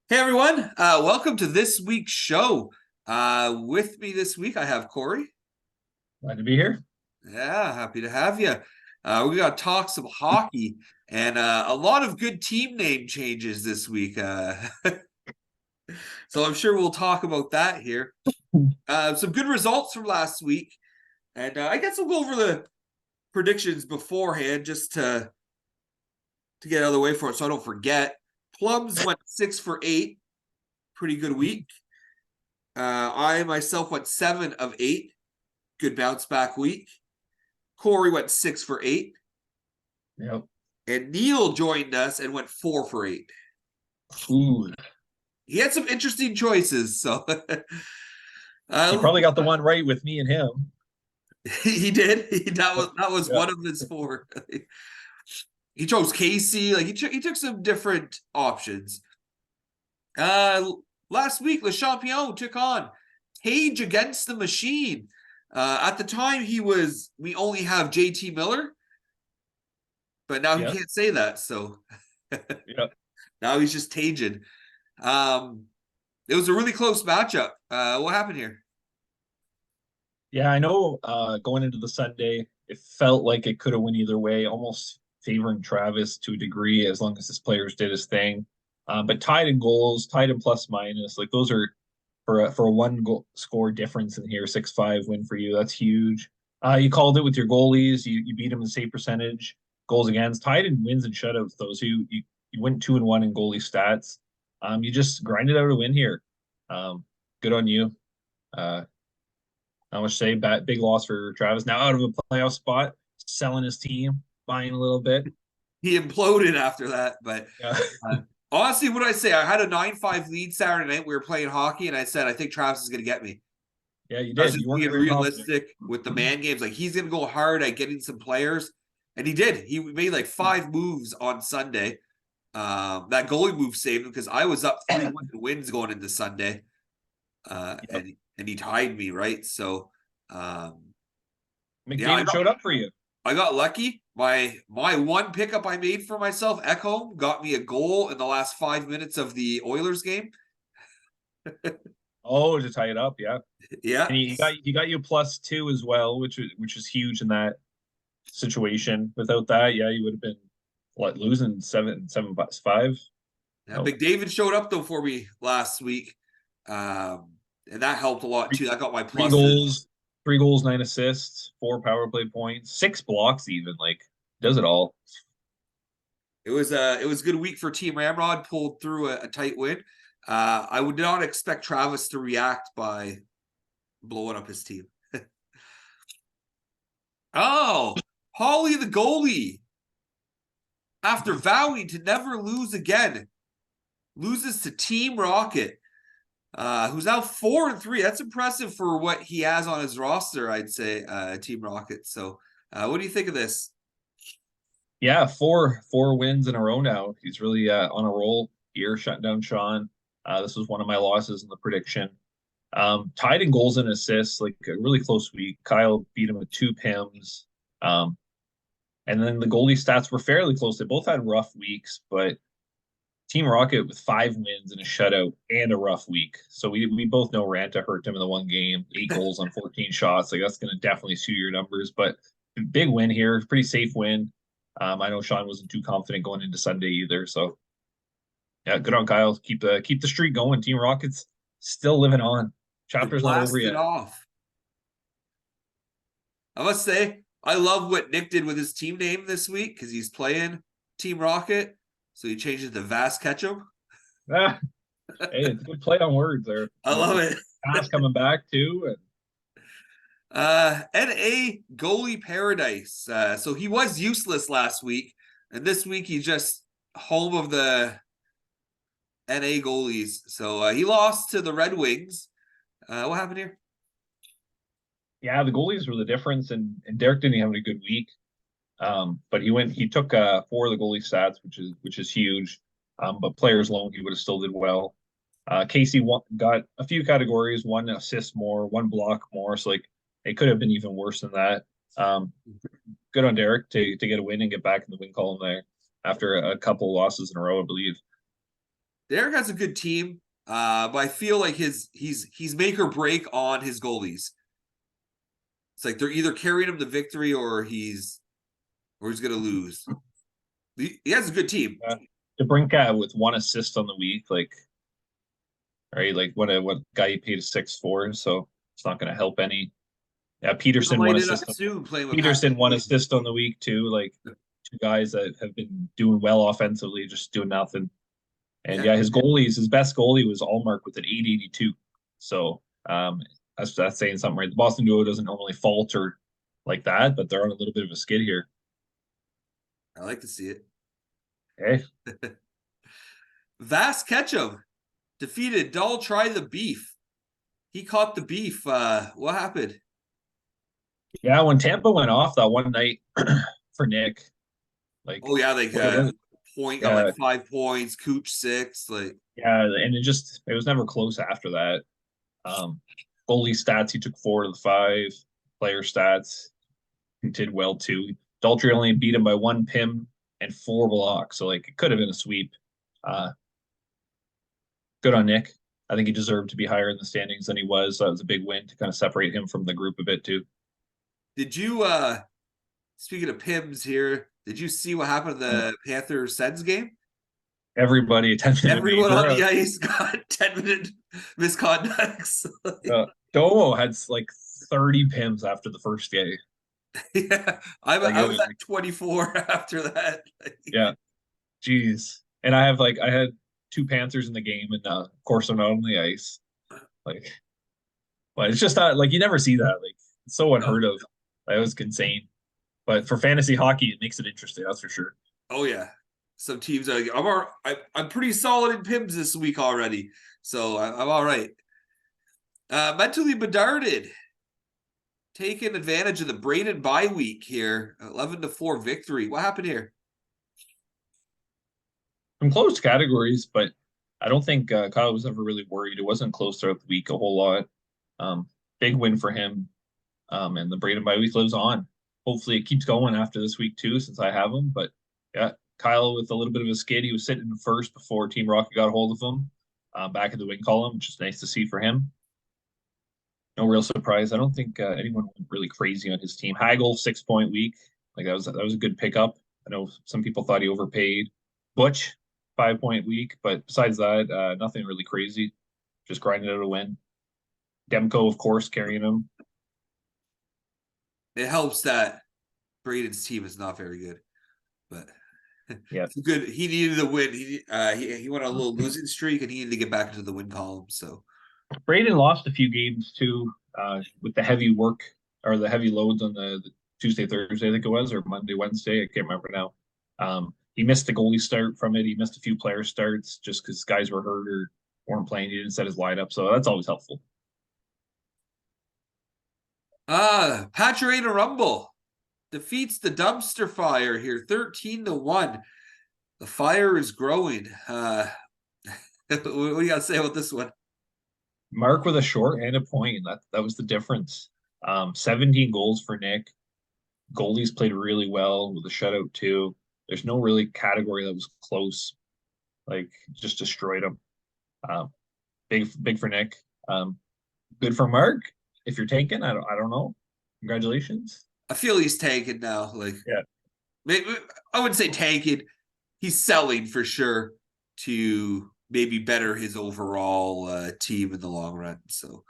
Hey everyone, welcome to this week's show. With me this week, I have Corey. Glad to be here. Yeah, happy to have you. We got to talk some hockey and a lot of good team name changes this week. So I'm sure we'll talk about that here. Some good results from last week, and I guess we'll go over the predictions beforehand just to get out of the way for it, so I don't forget. Plums went 6 for 8, pretty good week. I myself went 7 of 8. Good bounce back week. Corey went 6 for 8. Yep. And Neil joined us and went 4 for 8. Ooh, He had some interesting choices, so he uh, probably got the one right with me and him. he did. That was Yeah. one of his four. He chose Casey. Like he took some different options. Uh, Last week, Le Champion took on Cage against the Machine. At the time, we only have JT Miller, but now he Yeah. can't say that. So Yeah. now he's just Tajin. Um, it was a really close matchup. What happened here? Yeah, I know going into the Sunday, it felt like it could have went either way, almost favoring Travis to a degree as long as his players did his thing. But tied in goals, tied in plus minus, like those are for a one goal score difference in here, 6-5 win for you. That's huge. You called it with your goalies. You beat them in save percentage, goals against, tied in wins and shutouts though. So you went 2-1 in goalie stats. You just grinded out a win here. Good on you. Uh, I must say, big loss for Travis. Now out of a playoff spot, selling his team, buying a little bit. He imploded after that, but Yeah, uh, honestly, what did I say? I had a 9-5 lead Saturday night. We were playing hockey, and I said, I think Travis is going to get me. yeah, you I was did. just You weren't being very confident. realistic with the man games. Like, he's going to go hard at getting some players. And he did. He made like 5 moves on Sunday. That goalie move saved him because I was up 3-1 in wins going into Sunday. Uh, Yep. and, and he tied me, right? So, um, yeah, McDavid showed up for you. I got lucky. My one pickup I made for myself, Ekholm, got me a goal in the last 5 minutes of the Oilers game. Oh, to tie it up, yeah. Yeah. And he got you +2 as well, which is huge in that situation. Without that, yeah, you would have been what losing 7-5. Yeah, No, McDavid showed up though for me last week. And that helped a lot three, too. I got my three pluses. goals, 3 goals, 9 assists, 4 power play points, 6 blocks, even like does it all. It was a good week for Team Ramrod, pulled through a tight win. I would not expect Travis to react by blowing up his team. Oh, Holly the goalie, after vowing to never lose again, loses to Team Rocket, who's now 4-3. That's impressive for what he has on his roster, I'd say, Team Rocket. So, what do you think of this? Yeah, four wins in a row now. He's really on a roll here, shutting down Sean. This was one of my losses in the prediction. Tied in goals and assists, like a really close week. Kyle beat him with 2 PIMs. Um, and then the goalie stats were fairly close. They both had rough weeks, but Team Rocket with 5 wins and a shutout and a rough week. So we both know Ranta hurt him in the one game, 8 goals on 14 shots. Like that's going to definitely skew your numbers. But big win here, pretty safe win. I know Sean wasn't too confident going into Sunday either. So yeah, good on Kyle. Keep the streak going. Team Rockets still living on. To Chapter's not over blast it yet. off. I must say, I love what Nick did with his team name this week because he's playing Team Rocket. So he changed it to Vast Ketchum. Ah, hey, it's a good play on words there. I love it. Pass coming back too. And NA goalie paradise. So he was useless last week, and this week he just home of the NA goalies. So he lost to the Red Wings. What happened here? yeah, the goalies were the difference, and Derek didn't have a good week. But he took 4 of the goalie stats, which is huge. But players alone, he would have still did well. Casey got a few categories, 1 assist more, 1 block more. So like it could have been even worse than that. Um, Good on Derek to get a win and get back in the win column there after a couple losses in a row, I believe. Derek has a good team, but I feel like he's make or break on his goalies. It's like they're either carrying him to victory or he's gonna lose. He has a good team. DeBrincat with 1 assist on the week, like right, like what guy you paid a 6 for, so it's not going to help any. Yeah, He'll Peterson one light it assist. up soon playing with Patrick Peterson one Kane. assist on the week too. Like two guys that have been doing well offensively, just doing nothing. And Yeah, yeah, his best goalie was Allmark with an 882. So that's saying something, right? The Boston duo doesn't normally falter like that, but they're on a little bit of a skid here. I like to see it. Hey, Vas Ketchum defeated Dull Try the Beef. He caught the beef. What happened? yeah, when Tampa went off that one night for Nick, like Oh yeah, like what it was, Point got yeah, like 5 points, Cooch 6. Like yeah, and it was never close after that. Um, Goalie stats, he took 4 of the 5. Player stats, he did well too. Daltrey only beat him by 1 PIM and 4 blocks, so like it could have been a sweep. Uh, Good on Nick. I think he deserved to be higher in the standings than he was. So that was a big win to kind of separate him from the group a bit too. did you speaking of Pims here, did you see what happened in the Panthers Sens game? Everybody attended a Everyone on major. the ice got 10-minute misconducts. Domo had like 30 PIMs after the first game. Yeah, Like I it was was, at 24 after that. yeah, geez. And I had 2 Panthers in the game, and of course I'm not on the ice. Like, but it's just not like you never see that. Like it's so No. unheard of. That was insane. But for fantasy hockey, it makes it interesting. That's for sure. Oh yeah, some teams are. I'm pretty solid in Pims this week already, so I'm all right. Mentally bedarded, taking advantage of the Braden bye week here. 11-4 victory. What happened here? Some close categories, but I don't think Kyle was ever really worried. It wasn't close throughout the week a whole lot. Um, Big win for him. And the Braden bye week lives on. Hopefully, it keeps going after this week too, since I have him. But yeah, Kyle with a little bit of a skid. He was sitting in first before Team Rocket got a hold of him, back in the win column, which is nice to see for him. No real surprise. I don't think anyone went really crazy on his team. Hagel 6 point week, like that was a good pickup. I know some people thought he overpaid. Butch 5 point week, but besides that, nothing really crazy. Just grinding out a win. Demko, of course, carrying him. It helps that Braden's team is not very good, but Yeah, it's good. He needed a win. He went on a little losing streak, and he needed to get back into the win column. So Braden lost a few games too, with the heavy work or the heavy loads on the Tuesday, Thursday, I think it was, or Monday, Wednesday. I can't remember now. He missed the goalie start from it. He missed a few player starts just because guys were hurt or weren't playing. He didn't set his lineup, so that's always helpful. Patrick Rumble defeats the dumpster fire here 13-1. The fire is growing. What do you got to say about this one? Mark with a short-handed point. That was the difference. 17 goals for Nick. Goalies played really well with a shutout too. There's no really category that was close. Like just destroyed him. Um, big for Nick. Good for Mark. If you're tanking, I don't know. Congratulations. I feel he's tanking now. Like Yeah. maybe, I wouldn't say tanking. He's selling for sure to maybe better his overall team in the long run. So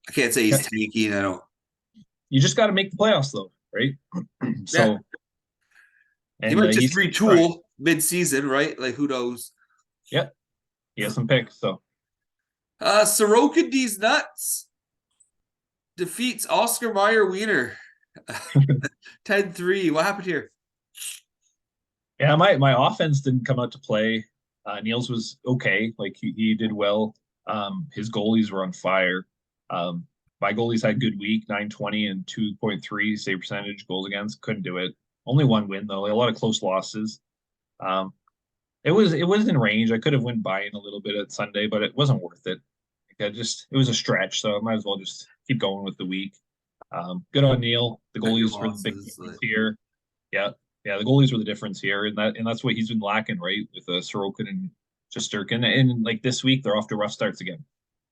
I can't say he's tanking. I don't. You just got to make the playoffs though, right? Yeah, So, he and might just he's right. retool mid-season, right? Like who knows? Yep. He has some picks. So Sorokin D's nuts defeats Oscar Meyer Wiener 10-3. What happened here? yeah, my offense didn't come out to play. Niels was okay. Like he did well. His goalies were on fire. My goalies had good week, 920 and 2.3 save percentage, goals against. Couldn't do it. Only one win though. A lot of close losses. Um, it was in range. I could have went by in a little bit at Sunday, but it wasn't worth it. Like it was a stretch, so I might as well just keep going with the week. Good on Neil. The Cut your goalies were the big losses. difference here. Yeah, yeah, the goalies were the difference here, and that's what he's been lacking, right? With Sorokin just Sturkin. And like this week, they're off to rough starts again.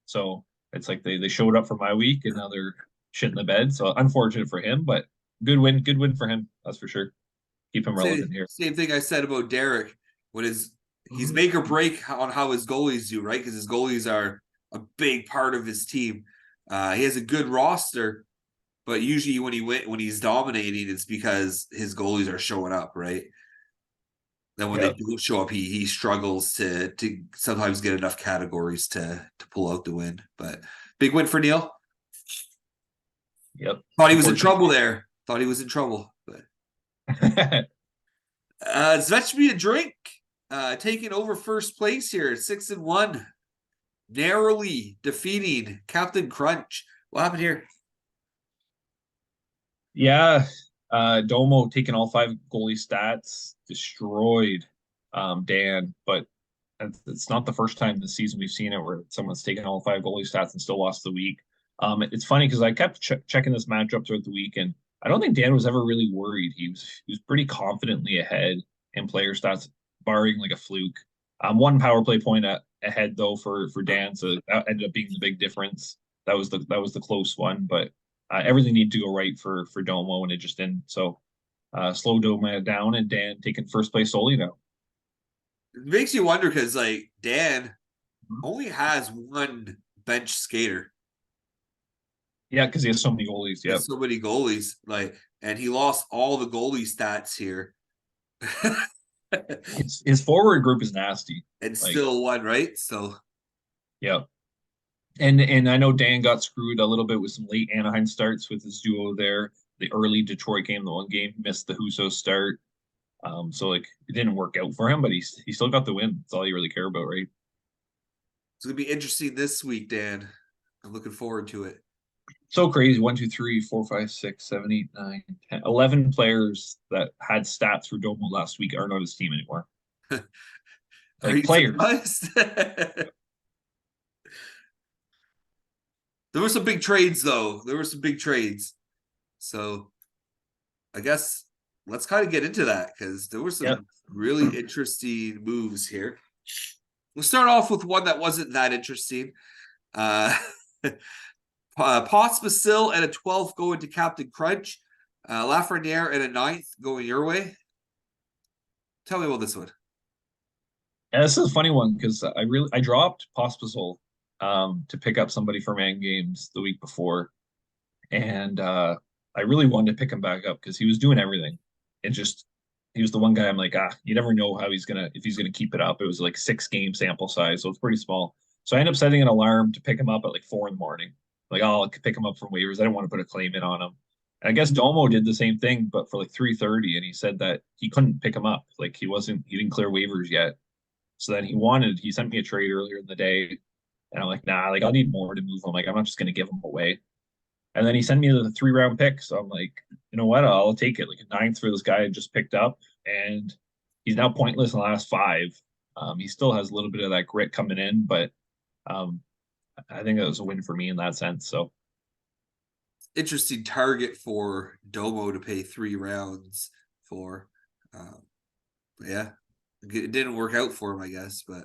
So it's like they showed up for my week and now they're shit in the bed. So unfortunate for him, but good win for him. That's for sure. Keep him relevant here. Same thing I said about Derek. When he's make or break on how his goalies do, right? Because his goalies are a big part of his team. He has a good roster, but usually when he's dominating, it's because his goalies are showing up, right? Then when they Yep. don't show up, he struggles to sometimes get enough categories to pull out the win. But big win for Neil. Yep. Thought he was in Unfortunate. trouble there. Thought he was in trouble. But Zvechby a drink, taking over first place here at 6-1, narrowly defeating Captain Crunch. What happened here? Yeah. Domo taking all five goalie stats, destroyed Dan, but it's not the first time this season we've seen it where someone's taken all five goalie stats and still lost the week. It's funny because I kept checking this matchup throughout the week, and I don't think Dan was ever really worried. He was pretty confidently ahead in player stats, barring like a fluke. One power play point ahead though for Dan, so that ended up being the big difference. That was the close one, but everything needed to go right for Domo, and it just didn't. So slow Domo down, and Dan taking first place solely now. It makes you wonder because like Dan only has one bench skater. Yeah, because he has so many goalies. He Yep. has so many goalies, like, and he lost all the goalie stats here. His forward group is nasty. And Like, still won, right? So yeah. And I know Dan got screwed a little bit with some late Anaheim starts with his duo there. The early Detroit game, the one game missed the Huso start. So like it didn't work out for him, but he still got the win. That's all you really care about, right? it's gonna be interesting this week, Dan. I'm looking forward to it. So crazy. 1, 2, 3, 4, 5, 6, 7, 8, 9, 10, 11 players that had stats for Domo last week aren't on his team anymore. Are Like you players. surprised? There were some big trades, though. There were some big trades. So I guess let's kind of get into that because there were Yeah. some really interesting moves here. We'll start off with one that wasn't that interesting. Uh, Pospisil and a 12th going to Captain Crunch. Lafreniere and a 9th going your way. Tell me about this one. Yeah, this is a funny one because I dropped Pospisil to pick up somebody for Man Games the week before, and I really wanted to pick him back up because he was doing everything. It just he was the one guy I'm like, you never know how if he's gonna keep it up. It was like 6 game sample size, so it's pretty small. So I ended up setting an alarm to pick him up at like 4 in the morning. Like, oh, I'll pick him up from waivers. I didn't want to put a claim in on him. And I guess Domo did the same thing, but for like 3:30, and he said that he couldn't pick him up. Like he didn't clear waivers yet. So then he sent me a trade earlier in the day, and I'm like, nah, like I'll need more to move him. Like I'm not just gonna give him away. And then he sent me the 3 round pick. So I'm like, you know what? I'll take it. Like a ninth for this guy I just picked up. And he's now pointless in the last 5. He still has a little bit of that grit coming in, but um, I think it was a win for me in that sense. So Interesting target for Domo to pay 3 rounds for. Yeah, it didn't work out for him, I guess, but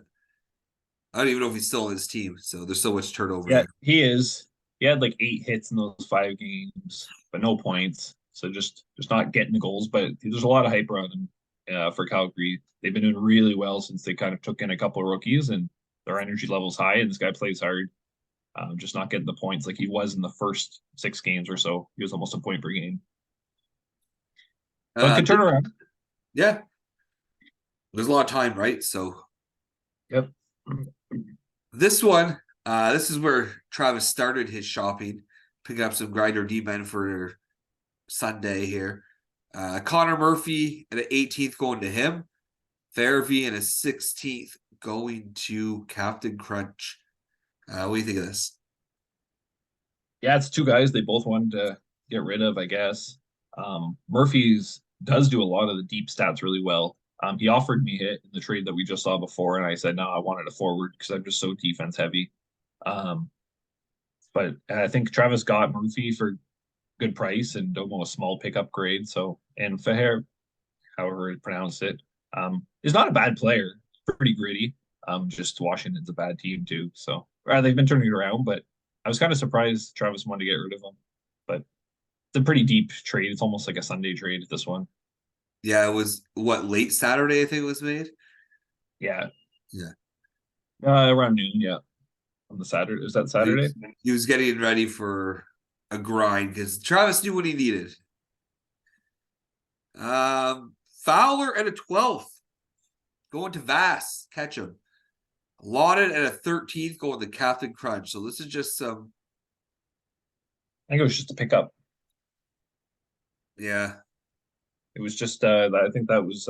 I don't even know if he's still on his team. So there's so much turnover yeah, there. he is. He had like 8 hits in those 5 games, but no points. So just not getting the goals. But there's a lot of hype around him for Calgary. They've been doing really well since they kind of took in a couple of rookies, and their energy level's high. And this guy plays hard. Just not getting the points like he was in the first 6 games or so. He was almost a point per game, but Uh, could turn around. yeah, there's a lot of time, right? So Yep. this one, this is where Travis started his shopping, picking up some grinder D men for Sunday here. Connor Murphy and an 18th going to him. Fairvey and a 16th going to Captain Crunch. What do you think of this? Yeah, it's 2 guys they both wanted to get rid of, I guess. Murphy's does do a lot of the deep stats really well. He offered me it in the trade that we just saw before, and I said no, I wanted a forward because I'm just so defense heavy. Um, but I think Travis got Murphy for good price and Domo a small pickup grade. So and Faher, however you pronounce it, is not a bad player. Pretty gritty. Just Washington's a bad team too. So they've been turning it around, but I was kind of surprised Travis wanted to get rid of him. But it's a pretty deep trade. It's almost like a Sunday trade, this one. Yeah, it was what, late Saturday, I think it was made. Yeah. Yeah. Around noon, yeah. On the Saturday. Is that He Saturday? was, he was getting ready for a grind because Travis knew what he needed. Fowler and a 12th going to Vass, catch him. Lauded and a 13th going to Captain Crunch. So this is just some, I think it was just a pickup. yeah. It was just I think that was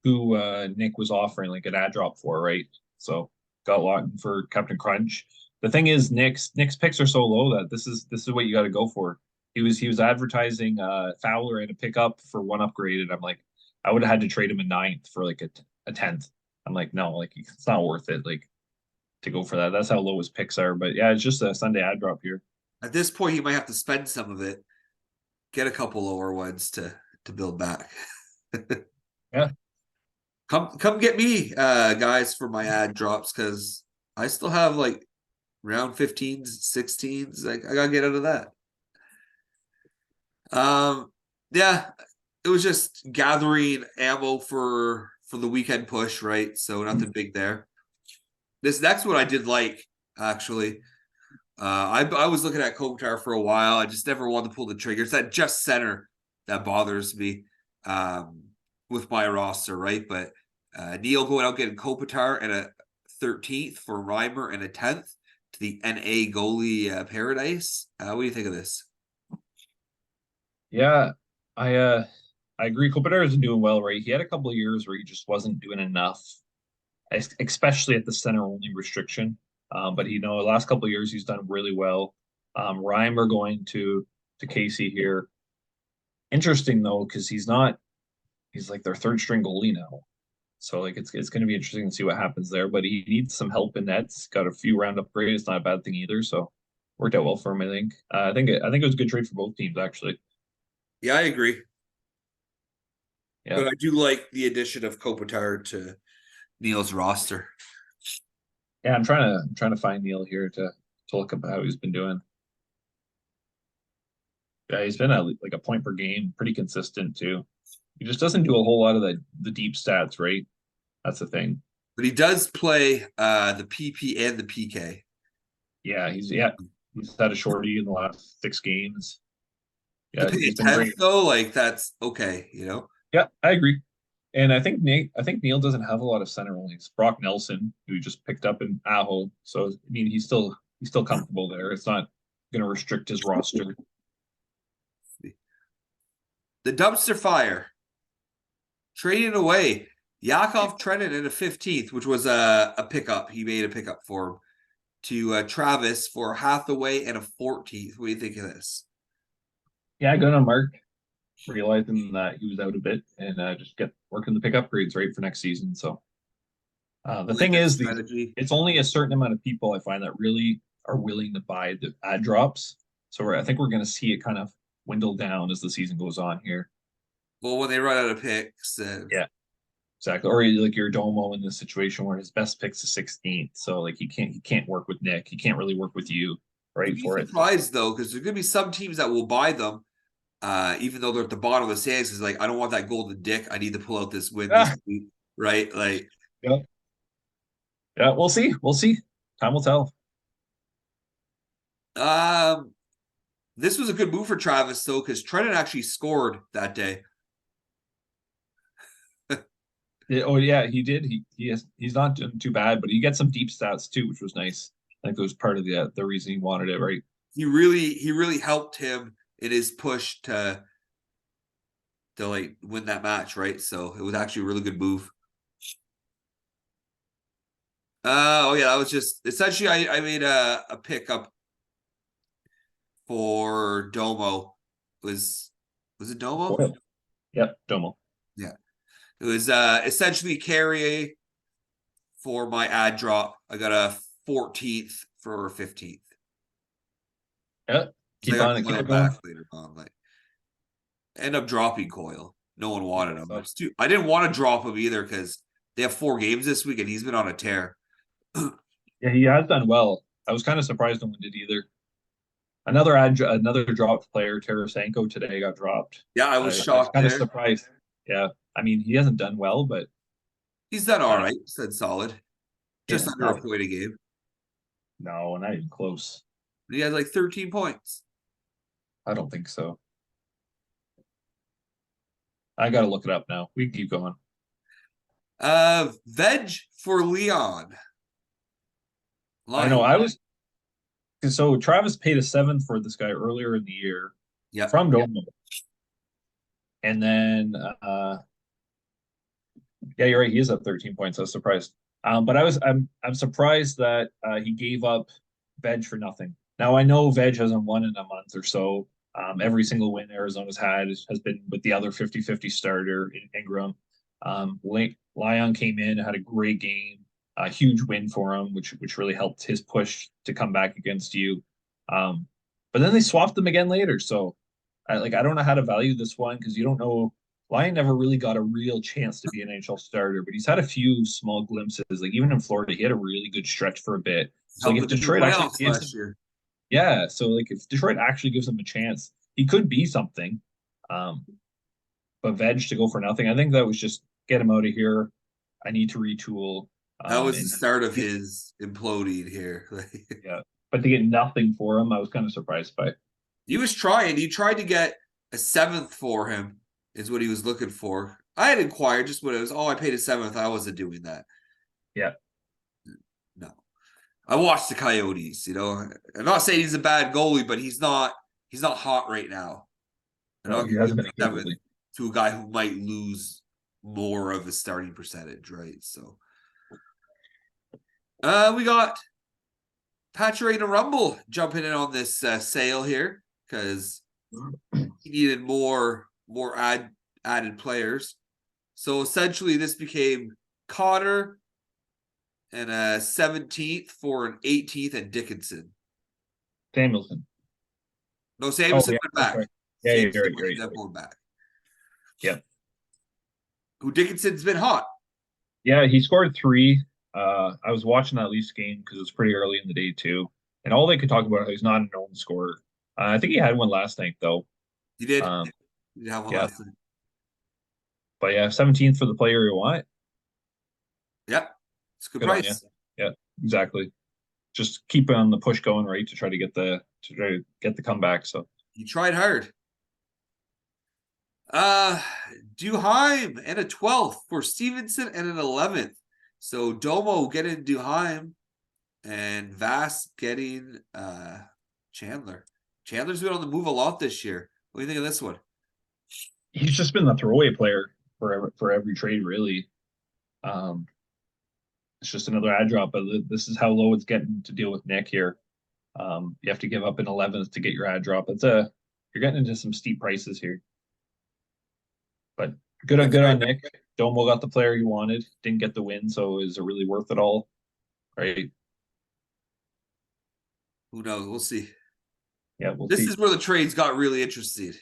who Nick was offering like an ad drop for, right? So got Lawton for Captain Crunch. The thing is, Nick's picks are so low that this is what you got to go for. He was advertising Fowler and a pickup for one upgrade, and I'm like, I would have had to trade him a ninth for like a tenth. I'm like, no, like it's not worth it, like to go for that. That's how low his picks are. But yeah, it's just a Sunday ad drop here. At this point, he might have to spend some of it, get a couple lower ones to build back. Yeah, Come get me, guys, for my ad drops because I still have like round 15s, 16s. I gotta get out of that. Yeah, it was just gathering ammo for the weekend push, right? So nothing big there. This next one I did like actually. I was looking at Kopitar for a while. I just never wanted to pull the trigger. It's that just center that bothers me with my roster, right? But Neil going out getting Kopitar and a 13th for Reimer and a 10th to the NA goalie paradise. What do you think of this? yeah. I agree. Kopitar is doing well, right? He had a couple of years where he just wasn't doing enough, especially at the center only restriction. But the last couple of years he's done really well. Reimer going to Casey here. Interesting though, because he's like their third string goalie now. So like it's going to be interesting to see what happens there. But he needs some help in nets. Got a few round upgrades, not a bad thing either. So worked out well for him, I think. I think it was a good trade for both teams actually. Yeah, I agree. Yeah, But I do like the addition of Kopitar to Neil's roster. yeah. I'm trying to find Neil here to look up how he's been doing. Yeah, he's been at like a point per game, pretty consistent too. He just doesn't do a whole lot of the deep stats, right? That's the thing. But he does play the PP and the PK. He's had a shorty in the last 6 games. To Yeah, pay a he's been 10th bringing. though, like that's okay. Yeah, I agree. And I think Neil doesn't have a lot of center onlys. Brock Nelson, who he just picked up in Aho, so I mean he's still comfortable there. It's not going to restrict his roster. The dumpster fire. Trading away Yakov Trenin in a 15th, which was a pickup. He made a pickup for him to Travis for Hathaway and a 14th. What do you think of this? Yeah, good on Mark, realizing that he was out a bit and just get working the pick upgrades right for next season. So I the like thing that is, strategy. it's only a certain amount of people I find that really are willing to buy the ad drops. So I think we're going to see it kind of dwindle down as the season goes on here. Well, when they run out of picks, Yeah, exactly. Or like your Domo in this situation where his best pick's the 16th, so like he can't work with Nick. He can't really work with you, you'd right? be For it. So surprised though, because there's gonna be some teams that will buy them, even though they're at the bottom of the standings. Is like, I don't want that golden dick. I need to pull out this win this ah, week, right? Like, yeah, yeah. We'll see. We'll see. Time will tell. um, this was a good move for Travis though, because Trenton actually scored that day. Oh yeah, he did. He's not doing too bad, but he gets some deep stats too, which was nice. I think it was part of the reason he wanted it, right? He really helped him in his push to like win that match, right? So it was actually a really good move. Oh yeah, that was just essentially I made a pickup for Domo. Was it Domo? Cool. Yep, Domo. Yeah. It was essentially carry for my ad drop. I got a 14th for 15th. Yeah, So I got keep Coil it going. back later on. Like end up dropping Coil. No one wanted Yeah, him. so I didn't want to drop him either because they have 4 games this week, and he's been on a tear. Yeah, he has done well. I was kind of surprised no one did either. Another dropped player, Tarasenko, today got dropped. Yeah, I was I was shocked kind of there. surprised. Yeah, I mean he hasn't done well, but He's done all uh, right. Said solid, yeah, just under a not point a game. no, not even close. He had like 13 points. I don't think so. I got to look it up now. We can keep going. Veg for Leon. I know. Line. I was so Travis paid a seventh for this guy earlier in the year Yeah. from Domo, and then yeah, you're right. He is up 13 points. I was surprised. But I'm surprised that he gave up Veg for nothing. Now I know Veg hasn't won in a month or so. Every single win Arizona's had has been with the other 50-50 starter in Ingram. Lyon came in, had a great game, a huge win for him, which really helped his push to come back against you. But then they swapped them again later. So I don't know how to value this one because you don't know. Lyon never really got a real chance to be an NHL starter, but he's had a few small glimpses. Like even in Florida, he had a really good stretch for a bit. So like Helped if them in the Detroit actually playoffs gives him, last year. yeah. So like if Detroit actually gives him a chance, he could be something. Um, but Veg to go for nothing, I think that was just get him out of here. I need to retool. That was the And start of his imploding here. yeah, but to get nothing for him, I was kind of surprised by. He was trying. He tried to get a 7th for him, is what he was looking for. I had inquired just when it was, oh, I paid a 7th. I wasn't doing that. Yeah, No. I watched the Coyotes, I'm not saying he's a bad goalie, but he's not hot right now. I'm no, not he gonna give hasn't him been a a good 7th goalie. to a guy who might lose more of his starting percentage, right? So we got Patrick Rumble jumping in on this sale here because he needed more added players. So essentially, this became Connor and a 17th for an 18th and Dickinson. Samuelson. No, Oh Samuelson yeah, went that's back. right. Yeah, Samuelson you're right. ended up going back. Yeah. Who Dickinson's been hot. Yeah, he scored three. I was watching that Leafs game because it was pretty early in the day too, and all they could talk about is he's not a known scorer. I think he had one last night though. He did. Um, He did have one yeah, last night. but yeah, 17th for the player you want. Yep. It's a good Good on you. price. Yeah, exactly. Just keep on the push going, right, to try to get the comeback. So He tried hard. Uh Duheim and a 12th for Stevenson and an 11th. So Domo getting Duheim and Vass getting Chandler. Chandler's been on the move a lot this year. What do you think of this one? he's just been the throwaway player for every trade, really. Um, it's just another ad drop, but this is how low it's getting to deal with Nick here. You have to give up an 11th to get your ad drop. You're getting into some steep prices here. But That's good right. on Nick. Domo got the player he wanted, didn't get the win, so is it really worth it all? Right? Who knows? We'll see. Yeah, we'll This see. is where the trades got really interesting.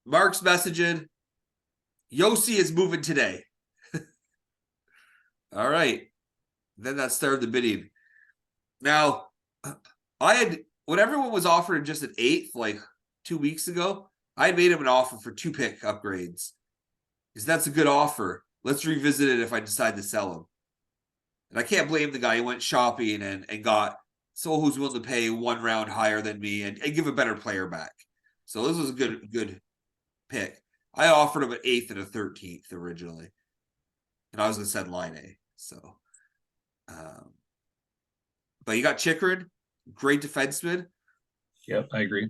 Mark's messaging. Yossi is moving today. All right. Then that started the bidding. Now, when everyone was offering just an 8th, like 2 weeks ago, I made him an offer for 2 pick upgrades. Because that's a good offer. Let's revisit it if I decide to sell him. And I can't blame the guy who went shopping and got someone who's willing to pay 1 round higher than me and give a better player back. So this was a good pick. I offered him an 8th and a 13th originally. And I was going to send line A. So, but you got Chikrin, great defenseman. Yep, I agree.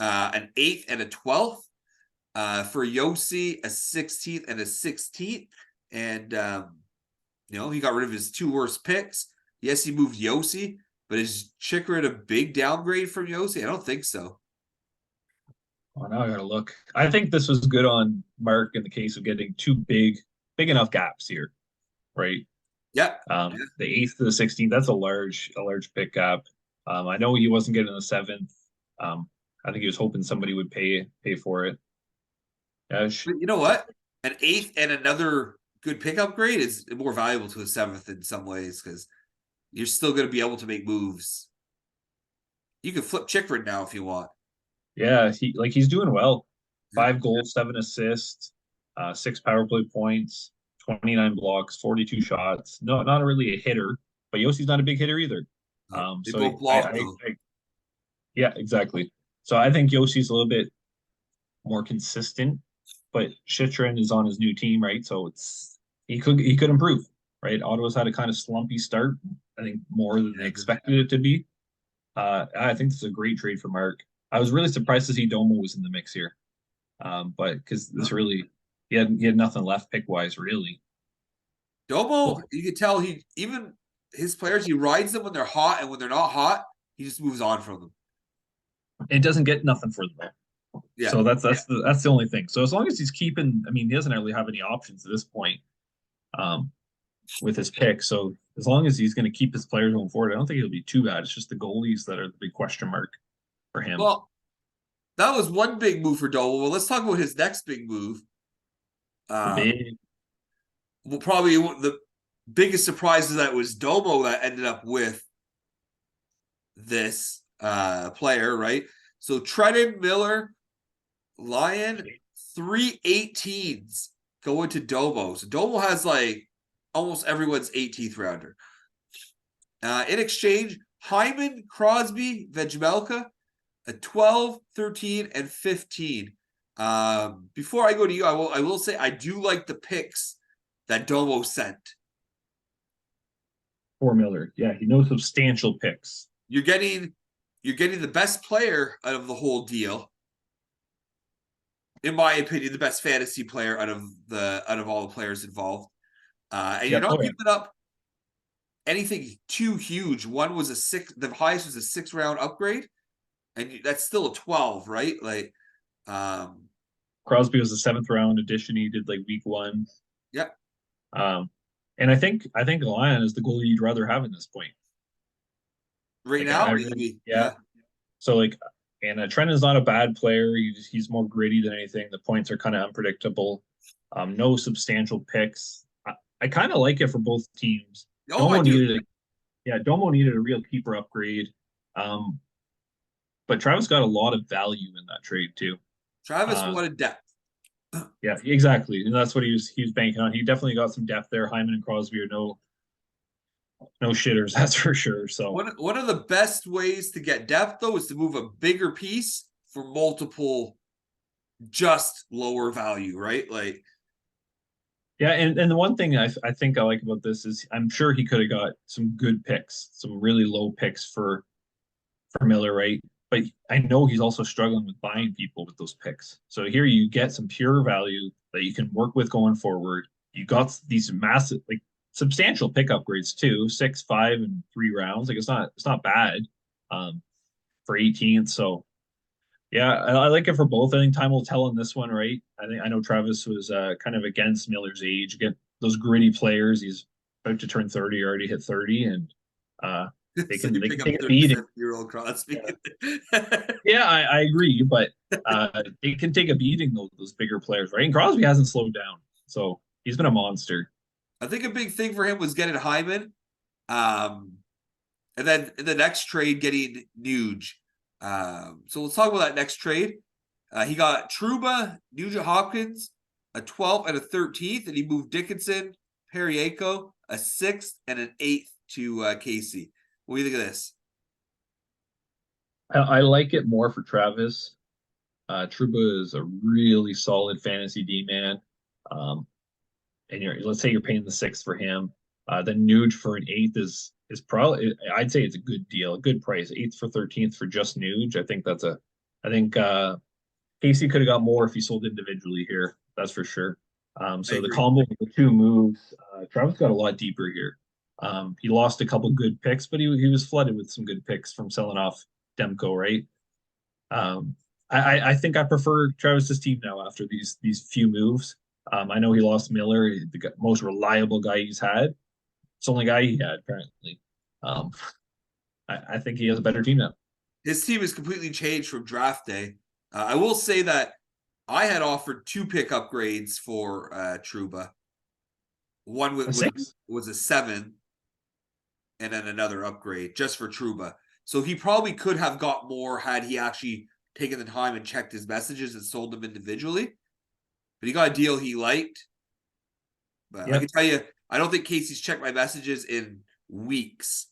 An 8th and a 12th. For Yossi, a 16th and a 16th. And, he got rid of his 2 worst picks. Yes, he moved Yossi, but is Chikrin a big downgrade from Yossi? I don't think so. Oh, now I gotta look. I think this was good on Mark in the case of getting two big enough gaps here, right? Yep. The 8th to the 16th, that's a large pick gap. I know he wasn't getting the 7th. I think he was hoping somebody would pay for it. Yeah, But you know what? An 8th and another good pick upgrade is more valuable to a 7th in some ways because you're still going to be able to make moves. You can flip Chikrin now if you want. Yeah, he's doing well. Yeah. 5 goals, 7 assists, 6 power play points, 29 blocks, 42 shots. No, not really a hitter, but Yossi's not a big hitter either. They So both block though. yeah, exactly. So I think Yossi's a little bit more consistent, but Chychrun is on his new team, right? So he could improve, right? Ottawa's had a kind of slumpy start. I think more than they Yeah. expected it to be. I think this is a great trade for Mark. I was really surprised to see Domo was in the mix here, but because this really he had nothing left pick wise, really. Domo, Well, you can tell he even his players, he rides them when they're hot, and when they're not hot, he just moves on from them. it doesn't get nothing for them. Yeah. So that's the only thing. So as long as he's keeping, I mean, he doesn't really have any options at this point um, with his pick. So as long as he's going to keep his players going forward, I don't think it'll be too bad. It's just the goalies that are the big question mark for him. Well, that was one big move for Domo. Well, let's talk about his next big move. The Um, big well, probably the biggest surprise is that it was Domo that ended up with this player, right? So Trenton Miller, Lion, 3 18s going to Domo. So Domo has like almost everyone's 18th rounder. In exchange, Hyman, Crosby, Vejmelka, a 12, 13, and 15. Before I go to you, I will say I do like the picks that Domo sent. for Miller, yeah, he knows substantial picks. You're getting the best player out of the whole deal. In my opinion, the best fantasy player out of all the players involved. And you're Yep. not Oh yeah. giving up anything too huge. One was a 6, the highest was a 6th-round upgrade, and that's still a 12, right? Like, Crosby was the 7th round addition. He did like week 1. yeah. Um, and I think Lion is the goalie you'd rather have in this point. Right Like now, I really, maybe, yeah. yeah. So like, and Trent is not a bad player. He's more gritty than anything. The points are kind of unpredictable. No substantial picks. I kind of like it for both teams. Oh, I Domo do. needed a yeah, Domo needed a real keeper upgrade. Um, but Travis got a lot of value in that trade too. Travis Uh, wanted depth. yeah, exactly, and that's what he was banking on. He definitely got some depth there. Hyman and Crosby are no shitters, that's for sure. So One of the best ways to get depth though is to move a bigger piece for multiple just lower value, right? Like, yeah, and the one thing I think I like about this is I'm sure he could have got some good picks, some really low picks for Miller, right? But I know he's also struggling with buying people with those picks. So here you get some pure value that you can work with going forward. You got these massive, like substantial pick upgrades too, 6, 5, and 3 rounds. Like it's not bad for 18th. So yeah, I like it for both. I think time will tell in this one, right? I know Travis was kind of against Miller's age, get those gritty players. He's about to turn 30, already hit 30, and uh, they so can you they pick can up take a beating. 37-year-old Crosby. Yeah, I agree, but they can take a beating those bigger players, right? And Crosby hasn't slowed down, so he's been a monster. I think a big thing for him was getting Hyman. Um, and then in the next trade, getting Nuge. So let's talk about that next trade. He got Truba, Nugent Hopkins, a 12th and a 13th, and he moved Dickinson, Periaco, a 6th and an 8th to Casey. What do you think of this? I like it more for Travis. Truba is a really solid fantasy D man. Um, and let's say you're paying the 6th for him. The Nuge for an 8th is probably I'd say it's a good deal, a good price. 8th for 13th for just Nuge. I think Casey could have got more if he sold individually here. That's for sure. I So the agree. combo of the 2 moves, Travis got a lot deeper here. He lost a couple good picks, but he was flooded with some good picks from selling off Demko, right? Um, I think I prefer Travis's team now after these few moves. I know he lost Miller, the most reliable guy he's had. It's the only guy he had apparently. Um, I think he has a better team now. His team has completely changed from draft day. I will say that I had offered 2 pick upgrades for Truba. One A 6? was a 7, and then another upgrade just for Truba. So he probably could have got more had he actually taken the time and checked his messages and sold them individually. But he got a deal he liked. But I can Yep. tell you, I don't think Casey's checked my messages in weeks.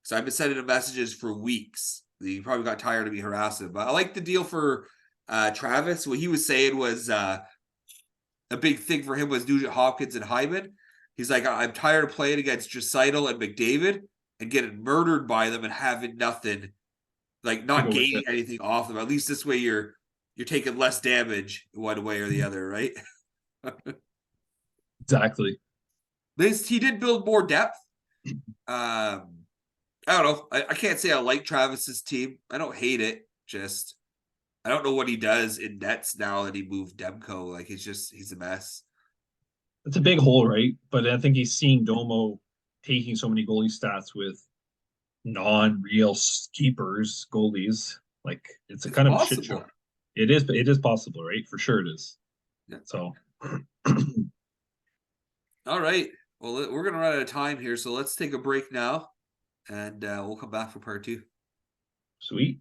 So I've been sending him messages for weeks. He probably got tired of me harassing him. But I like the deal for Travis. What he was saying was a big thing for him was Nugent Hopkins and Hyman. He's like, I'm tired of playing against Dreisaitl and McDavid and getting murdered by them and having nothing, like To not go with gaining it. anything off them. At least this way you're taking less damage one way or the other, right? Exactly. He did build more depth. I don't know. I can't say I like Travis's team. I don't hate it. Just I don't know what he does in nets now that he moved Demko. Like he's a mess. It's a big hole, right? But I think he's seeing Domo taking so many goalie stats with non-real keepers, goalies. Like it's a It's kind of a shit possible. show. It is possible, right? For sure it is. Yeah. So All right. Well, we're gonna run out of time here, so let's take a break now, and we'll come back for part 2. sweet.